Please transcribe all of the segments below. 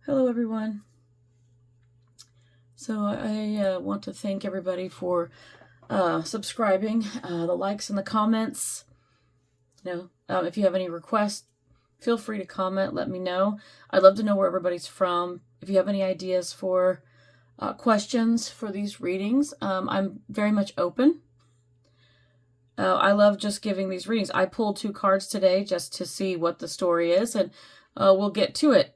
Hello, everyone. So I want to thank everybody for subscribing, the likes and the comments. If you have any requests, feel free to comment. Let me know. I'd love to know where everybody's from. If you have any ideas for questions for these readings, I'm very much open. I love just giving these readings. I pulled 2 cards today just to see what the story is, and we'll get to it.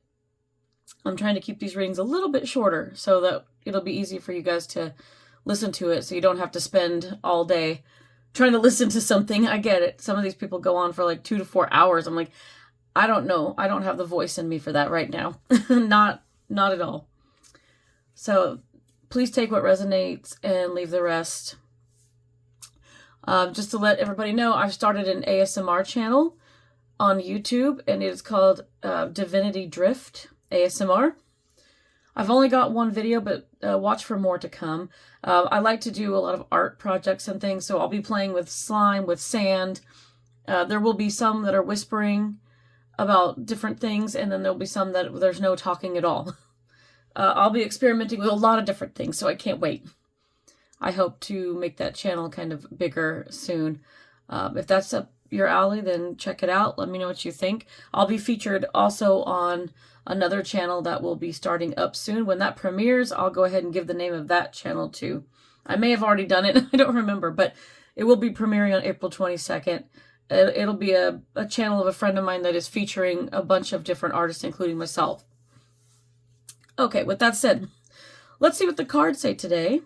I'm trying to keep these readings a little bit shorter so that it'll be easy for you guys to listen to it, so you don't have to spend all day trying to listen to something. I get it. Some of these people go on for like 2 to 4 hours. I'm like, I don't know. I don't have the voice in me for that right now. Not at all. So please take what resonates and leave the rest. Just to let everybody know, I've started an ASMR channel on YouTube, and it is called Divinity Drift ASMR. I've only got 1 video, but watch for more to come. I like to do a lot of art projects and things, so I'll be playing with slime, with sand. There will be some that are whispering about different things, and then there'll be some that there's no talking at all. I'll be experimenting with a lot of different things, so I can't wait. I hope to make that channel kind of bigger soon. If that's up your alley, then check it out. Let me know what you think. I'll be featured also on another channel that will be starting up soon. When that premieres, I'll go ahead and give the name of that channel too. I may have already done it. I don't remember, but it will be premiering on April 22nd. It'll be a channel of a friend of mine that is featuring a bunch of different artists, including myself. Okay, with that said, let's see what the cards say today.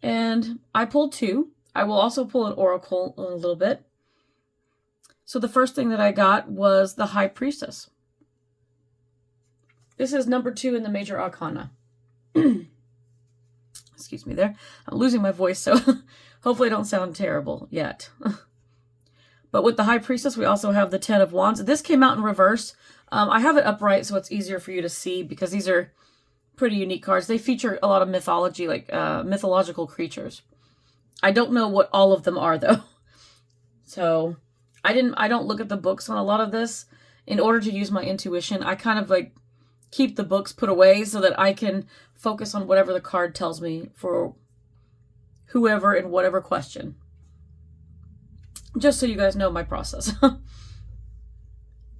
And I pulled 2. I will also pull an oracle in a little bit. So the first thing that I got was the High Priestess. This is number 2 in the Major Arcana. Excuse me there. I'm losing my voice, so hopefully I don't sound terrible yet. But with the High Priestess, we also have the 10 of Wands. This came out in reverse. I have it upright so it's easier for you to see, because these are pretty unique cards. They feature a lot of mythology, like mythological creatures. I don't know what all of them are, though. So I don't look at the books on a lot of this. In order to use my intuition, I kind of like keep the books put away so that I can focus on whatever the card tells me for whoever and whatever question. Just so you guys know my process.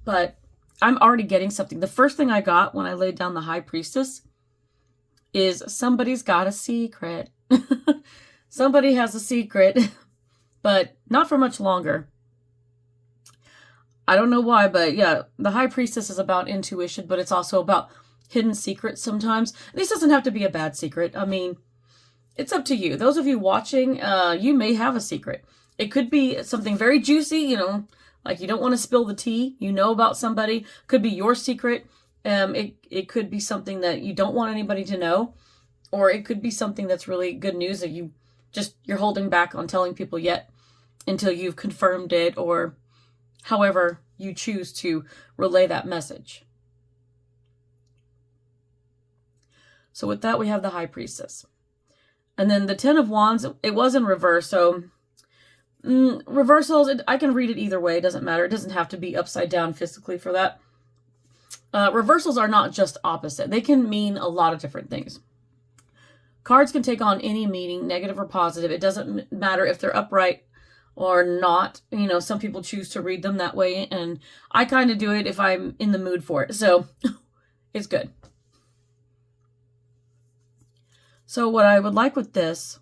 But I'm already getting something. The first thing I got when I laid down the High Priestess is somebody's got a secret. Somebody has a secret, but not for much longer. I don't know why, but yeah, the High Priestess is about intuition, but it's also about hidden secrets sometimes. This doesn't have to be a bad secret. I mean, it's up to you. Those of you watching, you may have a secret. It could be something very juicy, like you don't want to spill the tea, about somebody. Could be your secret. It could be something that you don't want anybody to know, or it could be something that's really good news that you're holding back on telling people yet until you've confirmed it, or however you choose to relay that message. So with that, we have the High Priestess. And then the 10 of Wands, it was in reverse, so reversals, I can read it either way. It doesn't matter. It doesn't have to be upside down physically for that. Reversals are not just opposite. They can mean a lot of different things. Cards can take on any meaning, negative or positive. It doesn't matter if they're upright or not. Some people choose to read them that way, and I kind of do it if I'm in the mood for it. So it's good. So what I would like with this,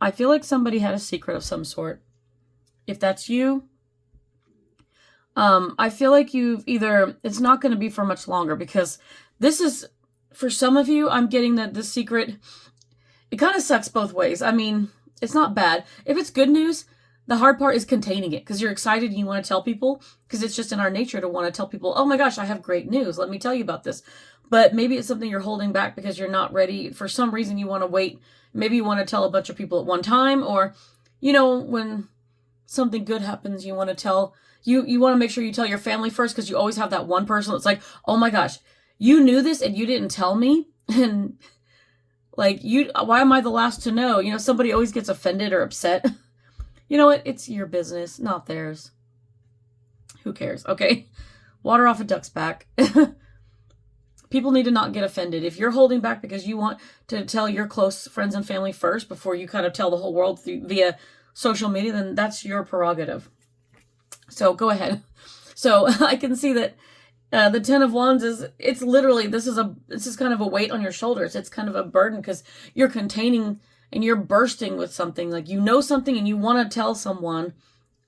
I feel like somebody had a secret of some sort. If that's you, I feel like it's not going to be for much longer, because this is, for some of you, I'm getting that this secret, it kind of sucks both ways. I mean, it's not bad. If it's good news, the hard part is containing it, because you're excited and you want to tell people, because it's just in our nature to want to tell people, oh my gosh, I have great news. Let me tell you about this. But maybe it's something you're holding back because you're not ready. For some reason, you want to wait. Maybe you want to tell a bunch of people at one time, or, when something good happens, you want to tell, you want to make sure you tell your family first, because you always have that one person that's like, oh my gosh, you knew this and you didn't tell me. And like, why am I the last to know? Somebody always gets offended or upset. You know what? It's your business, not theirs. Who cares? Okay. Water off a duck's back. People need to not get offended. If you're holding back because you want to tell your close friends and family first before you kind of tell the whole world via social media, then that's your prerogative. So go ahead. So I can see that the Ten of Wands it's literally, this is kind of a weight on your shoulders. It's kind of a burden because you're containing and you're bursting with something. Like, you know something and you want to tell someone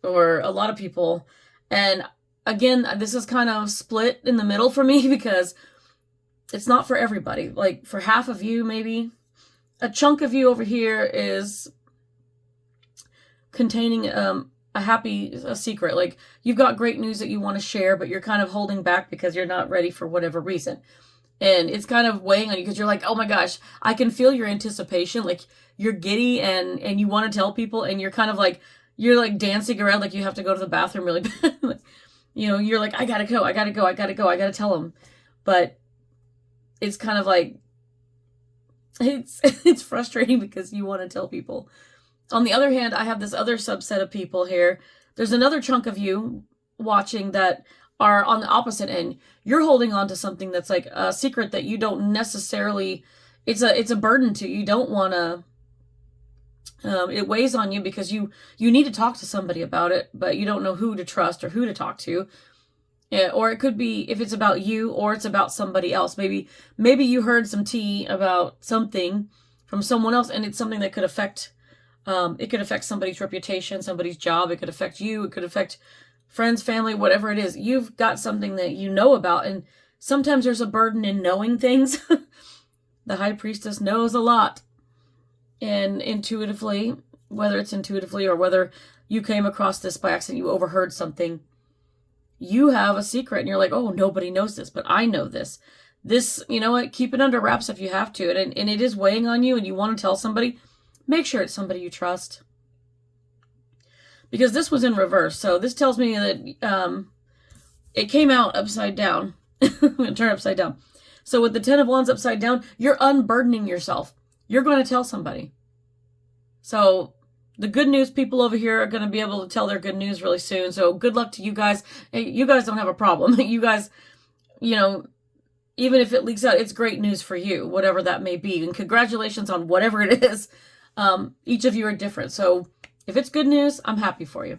or a lot of people. And again, this is kind of split in the middle for me because it's not for everybody. Like, for half of you, maybe a chunk of you over here is containing a secret. Like, you've got great news that you want to share, but you're kind of holding back because you're not ready for whatever reason. And it's kind of weighing on you because you're like, oh my gosh, I can feel your anticipation. Like, you're giddy and you want to tell people, and you're kind of like, you're like dancing around like you have to go to the bathroom really bad. You know, you're like, I gotta go, I gotta tell them. But it's kind of like, it's frustrating because you want to tell people. On the other hand, I have this other subset of people here. There's another chunk of you watching that are on the opposite end. You're holding on to something that's like a secret that you don't necessarily, it's a burden to you. You don't want to, it weighs on you because you need to talk to somebody about it, but you don't know who to trust or who to talk to. Yeah, or it could be if it's about you or it's about somebody else. Maybe you heard some tea about something from someone else, and it's something that could affect, it could affect somebody's reputation, somebody's job. It could affect you. It could affect friends, family, whatever it is. You've got something that you know about, and sometimes there's a burden in knowing things. The High Priestess knows a lot, and intuitively, whether it's intuitively or whether you came across this by accident, you overheard something. You have a secret and you're like, oh, nobody knows this, but I know this. This, you know what, keep it under wraps if you have to. And it is weighing on you and you want to tell somebody, make sure it's somebody you trust. Because this was in reverse. So this tells me that it came out upside down. I'm going to turn it upside down. So with the Ten of Wands upside down, you're unburdening yourself. You're going to tell somebody. So the good news people over here are going to be able to tell their good news really soon. So good luck to you guys. You guys don't have a problem. You guys, you know, even if it leaks out, it's great news for you, whatever that may be. And congratulations on whatever it is. Each of you are different. So if it's good news, I'm happy for you.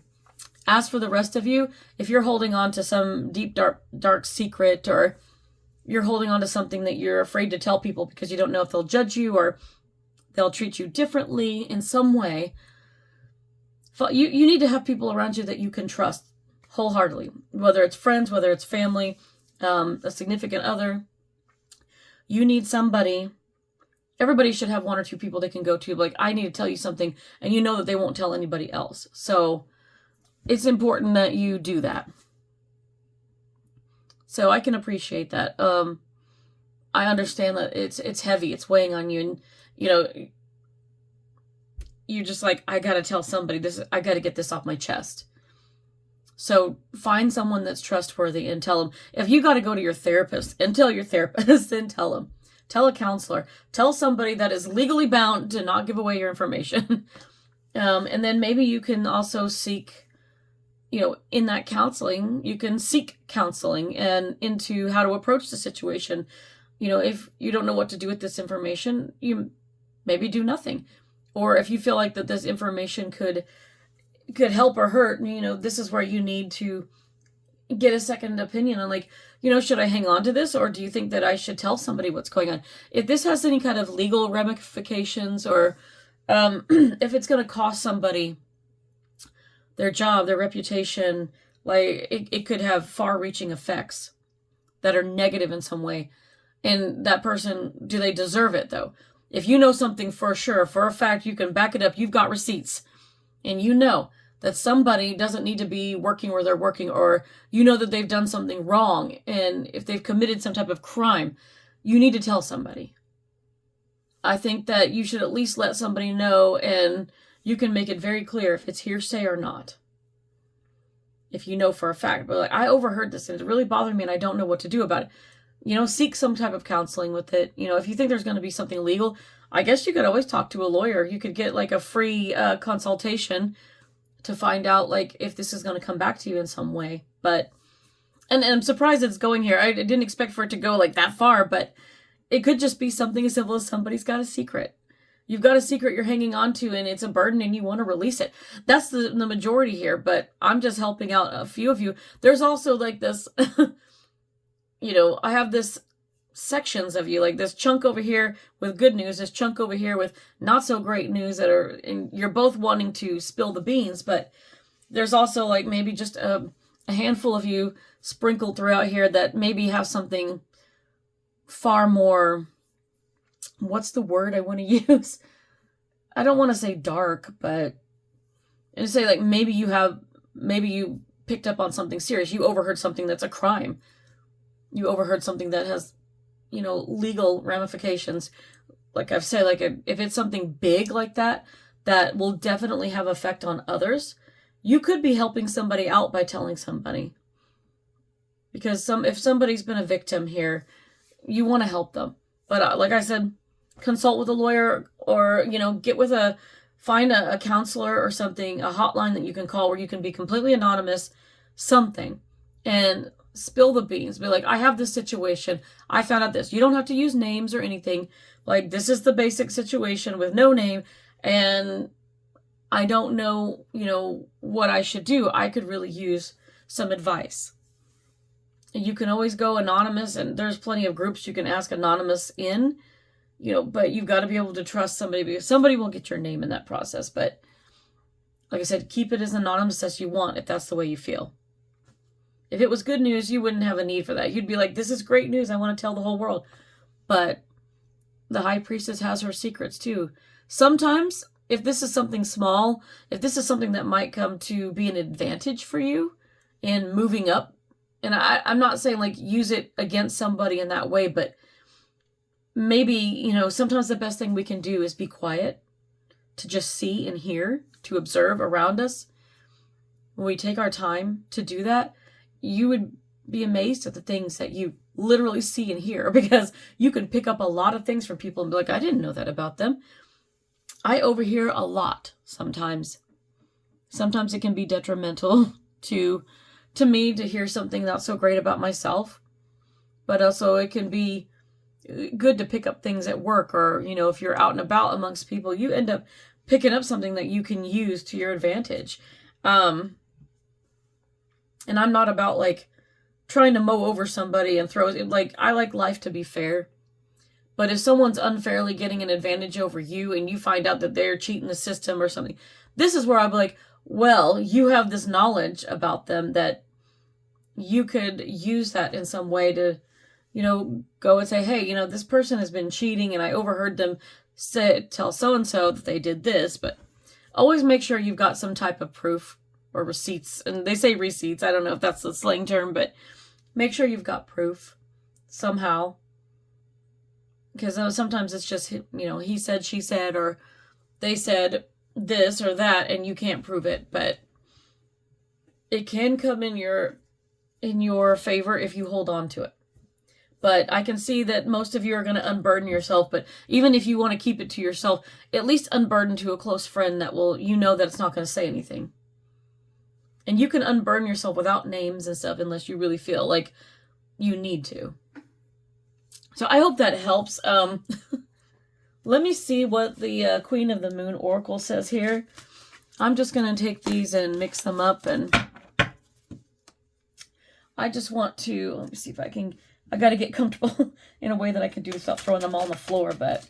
As for the rest of you, if you're holding on to some deep, dark secret, or you're holding on to something that you're afraid to tell people because you don't know if they'll judge you or they'll treat you differently in some way, you need to have people around you that you can trust wholeheartedly, whether it's friends, whether it's family, a significant other. You need somebody. Everybody should have one or two people they can go to, like, I need to tell you something, and you know that they won't tell anybody else. So it's important that you do that. So I can appreciate that. I understand that it's heavy, it's weighing on you, and you know, you're just like, I gotta tell somebody this. I gotta get this off my chest. So find someone that's trustworthy and tell them. If you gotta go to your therapist and tell your therapist, then tell them. Tell a counselor. Tell somebody that is legally bound to not give away your information. And then maybe you can also seek, you know, in that counseling, you can seek counseling and into how to approach the situation. You know, if you don't know what to do with this information, you maybe do nothing. Or if you feel like that this information could help or hurt, you know, this is where you need to get a second opinion on, like, you know, should I hang on to this, or do you think that I should tell somebody what's going on? If this has any kind of legal ramifications, or if it's going to cost somebody their job, their reputation, like it could have far-reaching effects that are negative in some way. And that person, do they deserve it though? If you know something for sure, for a fact, you can back it up, you've got receipts, and you know that somebody doesn't need to be working where they're working, or you know that they've done something wrong, and if they've committed some type of crime, you need to tell somebody. I think that you should at least let somebody know, and you can make it very clear if it's hearsay or not. If you know for a fact, but like, I overheard this and it really bothered me and I don't know what to do about it. You know, seek some type of counseling with it. You know, if you think there's going to be something legal, I guess you could always talk to a lawyer. You could get like a free consultation to find out, like, if this is going to come back to you in some way. But, and I'm surprised it's going here. I didn't expect for it to go, like, that far, but it could just be something as simple as somebody's got a secret. You've got a secret you're hanging on to, and it's a burden, and you want to release it. That's the majority here, but I'm just helping out a few of you. There's also, like, this, you know, I have this sections of you, like this chunk over here with good news, this chunk over here with not so great news that are, and you're both wanting to spill the beans, but there's also, like, maybe just a handful of you sprinkled throughout here that maybe have something far more, what's the word I want to use? I don't want to say dark, but and say, like, maybe you picked up on something serious. You overheard something that's a crime. You overheard something that has, you know, legal ramifications. Like I've said, like, if it's something big like that, that will definitely have effect on others, you could be helping somebody out by telling somebody. Because if somebody's been a victim here, you want to help them. But like I said, consult with a lawyer, or, you know, find a counselor or something, a hotline that you can call where you can be completely anonymous, something, and spill the beans. Be like, I have this situation. I found out this. You don't have to use names or anything. Like, this is the basic situation with no name, and I don't know, you know, what I should do. I could really use some advice. You can always go anonymous, and there's plenty of groups you can ask anonymous in, you know, but you've got to be able to trust somebody, because somebody will get your name in that process. But like I said, keep it as anonymous as you want if that's the way you feel. If it was good news, you wouldn't have a need for that. You'd be like, this is great news. I want to tell the whole world. But the high priestess has her secrets too. Sometimes, if this is something small, if this is something that might come to be an advantage for you in moving up, and I'm not saying, like, use it against somebody in that way, but maybe, you know, sometimes the best thing we can do is be quiet, to just see and hear, to observe around us. When we take our time to do that, you would be amazed at the things that you literally see and hear, because you can pick up a lot of things from people and be like, I didn't know that about them. I overhear a lot sometimes. Sometimes it can be detrimental to me to hear something not so great about myself, but also it can be good to pick up things at work, or, you know, if you're out and about amongst people, you end up picking up something that you can use to your advantage. And I'm not about, like, trying to mow over somebody and throw it. Like, I like life to be fair. But if someone's unfairly getting an advantage over you, and you find out that they're cheating the system or something, this is where I'll be like, well, you have this knowledge about them that you could use that in some way to, you know, go and say, hey, you know, this person has been cheating, and I overheard them tell so-and-so that they did this. But always make sure you've got some type of proof or receipts. And they say receipts. I don't know if that's the slang term, but make sure you've got proof somehow. Because sometimes it's just, you know, he said, she said, or they said this or that, and you can't prove it. But it can come in your favor if you hold on to it. But I can see that most of you are going to unburden yourself. But even if you want to keep it to yourself, at least unburden to a close friend that will, you know, that it's not going to say anything. And you can unburden yourself without names and stuff unless you really feel like you need to. So I hope that helps. Let me see what the Queen of the Moon Oracle says here. I'm just going to take these and mix them up. And I just want to, let me see if I got to get comfortable in a way that I can do without throwing them all on the floor. But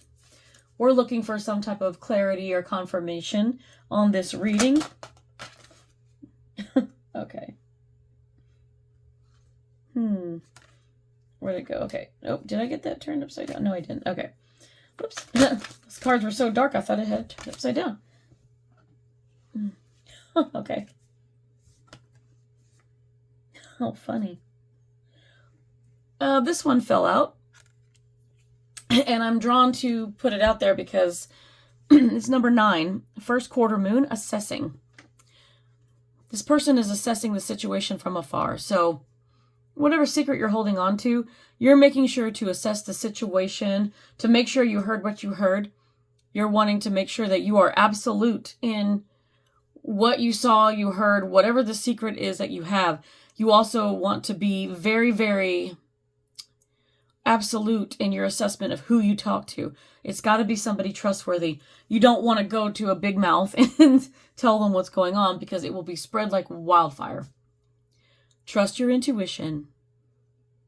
we're looking for some type of clarity or confirmation on this reading. Okay. Where'd it go? Okay. Oh, did I get that turned upside down? No, I didn't. Okay. Whoops. Those cards were so dark, I thought it had turned upside down. Okay. Oh, funny. This one fell out. And I'm drawn to put it out there because it's number 9. First quarter moon, assessing. This person is assessing the situation from afar. So whatever secret you're holding on to, you're making sure to assess the situation, to make sure you heard what you heard. You're wanting to make sure that you are absolute in what you saw, you heard, whatever the secret is that you have, you also want to be very, very absolute in your assessment of who you talk to. It's got to be somebody trustworthy. You don't want to go to a big mouth and tell them what's going on, because it will be spread like wildfire. Trust your intuition.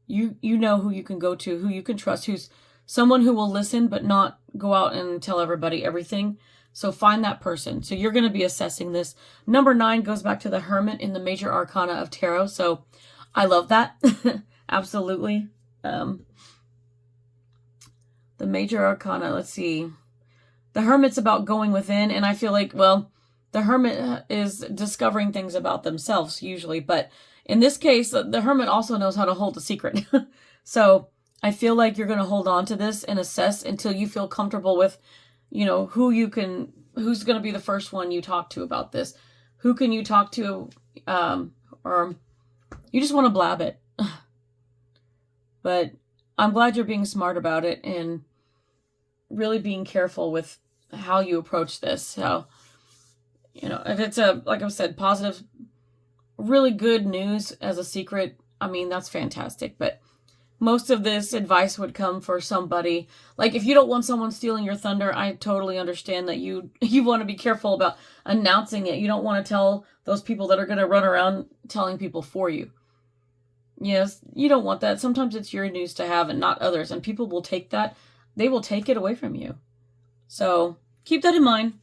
You know who you can go to, who you can trust, who's someone who will listen but not go out and tell everybody everything. So find that person. So you're going to be assessing this. Number 9 goes back to the Hermit in the major arcana of tarot. So I love that. Absolutely. The major arcana, let's see. The Hermit's about going within, and I feel like, well, the Hermit is discovering things about themselves usually, but in this case, the Hermit also knows how to hold a secret. So I feel like you're going to hold on to this and assess until you feel comfortable with, you know, who's going to be the first one you talk to about this. Who can you talk to, or you just want to blab it. But I'm glad you're being smart about it and really being careful with how you approach this. So, you know, if it's like I said, positive, really good news as a secret, I mean, that's fantastic. But most of this advice would come for somebody, like if you don't want someone stealing your thunder, I totally understand that you want to be careful about announcing it. You don't want to tell those people that are going to run around telling people for you. Yes, you don't want that. Sometimes it's your news to have and not others, and people will take that. They will take it away from you. So keep that in mind.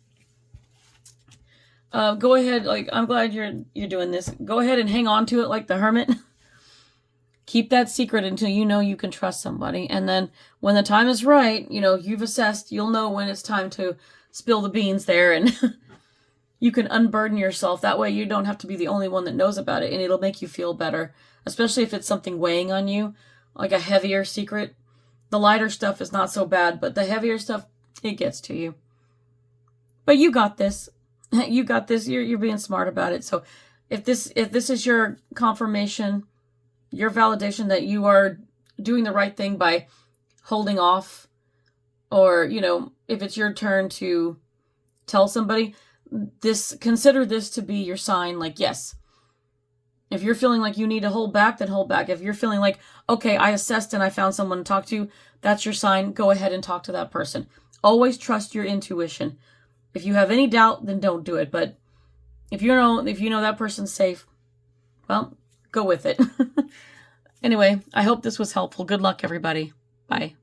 Go ahead, like, I'm glad you're doing this. Go ahead and hang on to it like the Hermit. Keep that secret until you know you can trust somebody. And then when the time is right, you know, you've assessed, you'll know when it's time to spill the beans there, and you can unburden yourself. That way you don't have to be the only one that knows about it, and it'll make you feel better, especially if it's something weighing on you, like a heavier secret. The lighter stuff is not so bad, but the heavier stuff, it gets to you. But you got this. You got this. You're being smart about it. So if this is your confirmation, your validation that you are doing the right thing by holding off, or, you know, if it's your turn to tell somebody, consider this to be your sign. Like, yes, if you're feeling like you need to hold back, then hold back. If you're feeling like, okay, I assessed and I found someone to talk to, that's your sign. Go ahead and talk to that person. Always trust your intuition. If you have any doubt, then don't do it. But if you know that person's safe, well, go with it. Anyway, I hope this was helpful. Good luck, everybody. Bye.